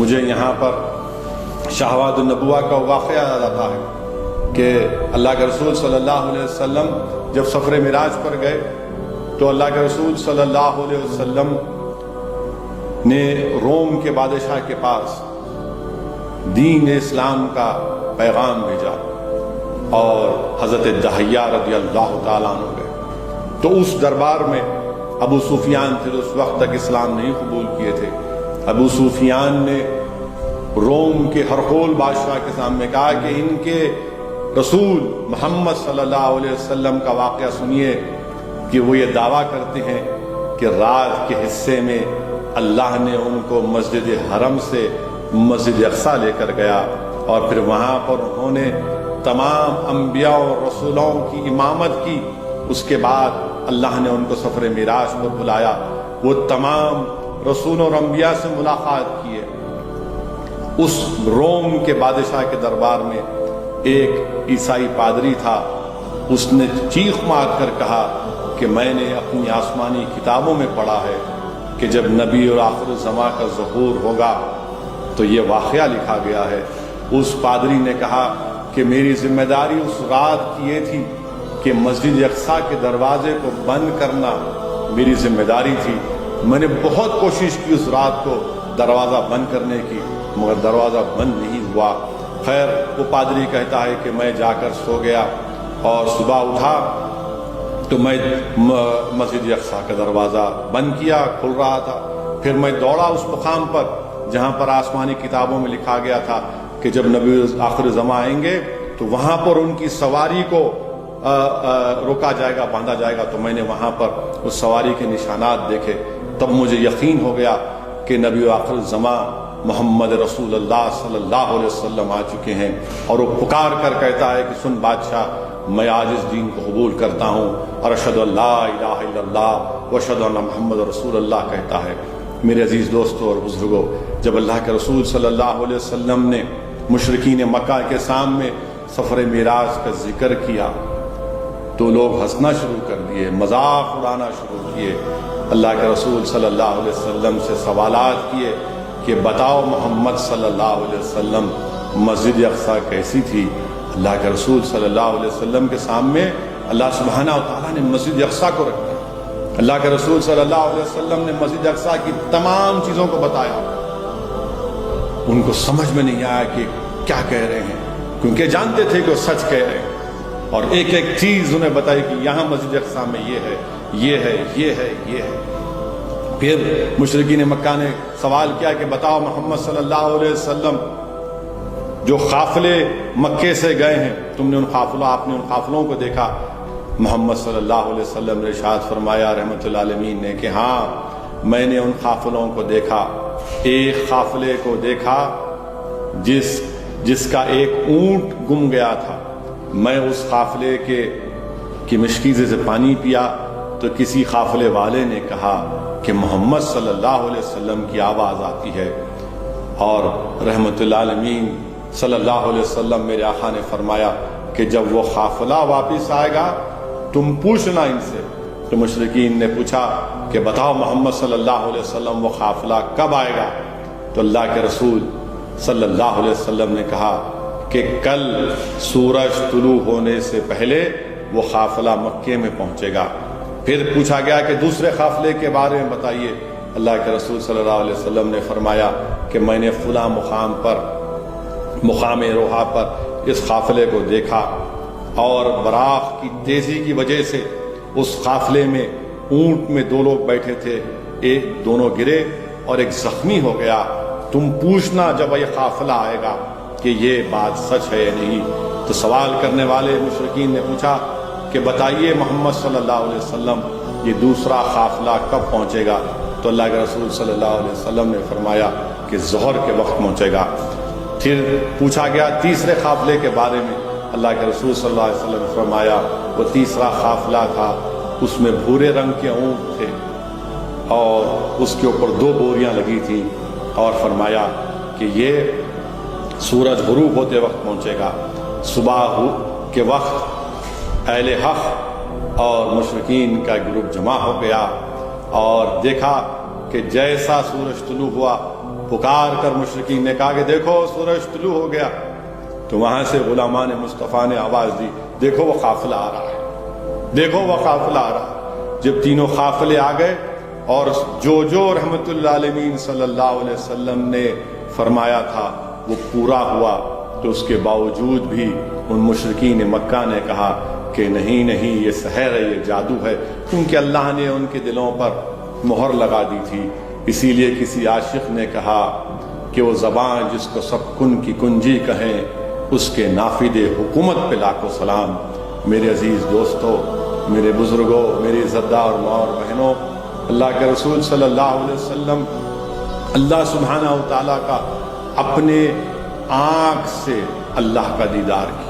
مجھے یہاں پر شہوات النبوہ کا واقعہ یاد آتا ہے کہ اللہ کے رسول صلی اللہ علیہ وسلم جب سفر معراج پر گئے تو اللہ کے رسول صلی اللہ علیہ وسلم نے روم کے بادشاہ کے پاس دین اسلام کا پیغام بھیجا اور حضرت دحیہ رضی اللہ تعالیٰ عنہ گئے تو اس دربار میں ابو سفیان تھے جو اس وقت تک اسلام نہیں قبول کیے تھے. ابو سفیان نے روم کے ہرقول بادشاہ کے سامنے کہا کہ ان کے رسول محمد صلی اللہ علیہ وسلم کا واقعہ سنیے کہ وہ یہ دعویٰ کرتے ہیں کہ رات کے حصے میں اللہ نے ان کو مسجد حرم سے مسجد اقصیٰ لے کر گیا اور پھر وہاں پر انہوں نے تمام انبیاء اور رسولوں کی امامت کی. اس کے بعد اللہ نے ان کو سفر معراج پر بلایا. وہ تمام رسول اور انبیاء سے ملاقات کیے. اس روم کے بادشاہ کے دربار میں ایک عیسائی پادری تھا. اس نے چیخ مار کر کہا کہ میں نے اپنی آسمانی کتابوں میں پڑھا ہے کہ جب نبی اور آخر الزماں کا ظہور ہوگا تو یہ واقعہ لکھا گیا ہے. اس پادری نے کہا کہ میری ذمہ داری اس رات کی یہ تھی کہ مسجد اقصیٰ کے دروازے کو بند کرنا میری ذمہ داری تھی. میں نے بہت کوشش کی اس رات کو دروازہ بند کرنے کی مگر دروازہ بند نہیں ہوا. خیر وہ پادری کہتا ہے کہ میں جا کر سو گیا اور صبح اٹھا تو میں مسجد اقصیٰ کا دروازہ بند کیا, کھل رہا تھا. پھر میں دوڑا اس مقام پر جہاں پر آسمانی کتابوں میں لکھا گیا تھا کہ جب نبی آخر زماں آئیں گے تو وہاں پر ان کی سواری کو روکا جائے گا, باندھا جائے گا. تو میں نے وہاں پر اس سواری کے نشانات دیکھے. تب مجھے یقین ہو گیا کہ نبی آخر زماں محمد رسول اللہ صلی اللہ علیہ وسلم آ چکے ہیں. اور وہ پکار کر کہتا ہے کہ سن بادشاہ, میں آج اس دین کو قبول کرتا ہوں اور اشہد ان لا الہ الا اللہ و اشہد ان محمد رسول اللہ کہتا ہے. میرے عزیز دوستوں اور بزرگوں, جب اللہ کے رسول صلی اللہ علیہ وسلم نے مشرکین مکہ کے سامنے سفر معراج کا ذکر کیا تو لوگ ہنسنا شروع کر دیے, مذاق اڑانا شروع کیے. اللہ کے رسول صلی اللہ علیہ وسلم سے سوالات کیے کہ بتاؤ محمد صلی اللہ علیہ وسلم مسجد اقصیٰ کیسی تھی. اللہ کے رسول صلی اللہ علیہ وسلم کے سامنے اللہ سبحانہ و تعالیٰ نے مسجد اقصیٰ کو رکھا. اللہ کے رسول صلی اللہ علیہ وسلم نے مسجد اقصیٰ کی تمام چیزوں کو بتایا. ان کو سمجھ میں نہیں آیا کہ کیا کہہ رہے ہیں, کیونکہ جانتے تھے کہ وہ سچ کہہ رہے ہیں. اور ایک ایک چیز انہیں بتائی کہ یہاں مسجد اقصیٰ میں یہ ہے, یہ ہے, یہ ہے, یہ ہے. پھر مشرکین مکہ نے سوال کیا کہ بتاؤ محمد صلی اللہ علیہ وسلم جو قافلے مکے سے گئے ہیں تم نے آپ نے ان قافلوں کو دیکھا. محمد صلی اللہ علیہ وسلم نے ارشاد فرمایا رحمت اللہ عالمین نے کہ ہاں میں نے ان قافلوں کو دیکھا. ایک قافلے کو دیکھا جس کا ایک اونٹ گم گیا تھا. میں اس قافلے کی مشکیزے سے پانی پیا تو کسی قافلے والے نے کہا کہ محمد صلی اللہ علیہ وسلم کی آواز آتی ہے. اور رحمت اللہ عالمین صلی اللہ علیہ وسلم میرے آقا نے فرمایا کہ جب وہ قافلہ واپس آئے گا تم پوچھنا ان سے. تو مشرکین نے پوچھا کہ بتاؤ محمد صلی اللہ علیہ وسلم وہ قافلہ کب آئے گا. تو اللہ کے رسول صلی اللہ علیہ وسلم نے کہا کہ کل سورج طلوع ہونے سے پہلے وہ قافلہ مکے میں پہنچے گا. پھر پوچھا گیا کہ دوسرے قافلے کے بارے میں بتائیے. اللہ کے رسول صلی اللہ علیہ وسلم نے فرمایا کہ میں نے فلاں مقام روحا پر اس قافلے کو دیکھا اور براق کی تیزی کی وجہ سے اس قافلے میں اونٹ میں دو لوگ بیٹھے تھے, ایک دونوں گرے اور ایک زخمی ہو گیا. تم پوچھنا جب یہ قافلہ آئے گا کہ یہ بات سچ ہے یا نہیں. تو سوال کرنے والے مشرکین نے پوچھا کہ بتائیے محمد صلی اللہ علیہ وسلم یہ دوسرا قافلہ کب پہنچے گا. تو اللہ کے رسول صلی اللہ علیہ وسلم نے فرمایا کہ ظہر کے وقت پہنچے گا. پھر پوچھا گیا تیسرے قافلے کے بارے میں. اللہ کے رسول صلی اللہ علیہ وسلم نے فرمایا وہ تیسرا قافلہ تھا, اس میں بھورے رنگ کے اونٹ تھے اور اس کے اوپر 2 بوریاں لگی تھیں. اور فرمایا کہ یہ سورج غروب ہوتے وقت پہنچے گا. صبح کے وقت اہل حق اور مشرکین کا گروپ جمع ہو گیا اور دیکھا کہ جیسا سورج طلوع ہوا پکار کر مشرکین نے کہا کہ دیکھو سورج طلوع ہو گیا، تو وہاں سے غلامان مصطفیٰ نے آواز دی دیکھو وہ قافلہ آ رہا ہے، دیکھو وہ قافلہ آ رہا ہے۔ جب تینوں قافلے آ گئے اور جو رحمت اللہ علیہ صلی اللہ علیہ وسلم نے فرمایا تھا وہ پورا ہوا، تو اس کے باوجود بھی ان مشرکین مکہ نے کہا کہ نہیں نہیں یہ سحر ہے، یہ جادو ہے، کیونکہ اللہ نے ان کے دلوں پر مہر لگا دی تھی۔ اسی لیے کسی عاشق نے کہا کہ وہ زبان جس کو سب کن کی کنجی کہیں، اس کے نافذ حکومت پہ لاکھوں سلام۔ میرے عزیز دوستو، میرے بزرگوں، میری عزتدار ماں اور بہنوں، اللہ کے رسول صلی اللہ علیہ وسلم اللہ سبحانہ و تعالیٰ کا اپنے آنکھ سے اللہ کا دیدار کیا۔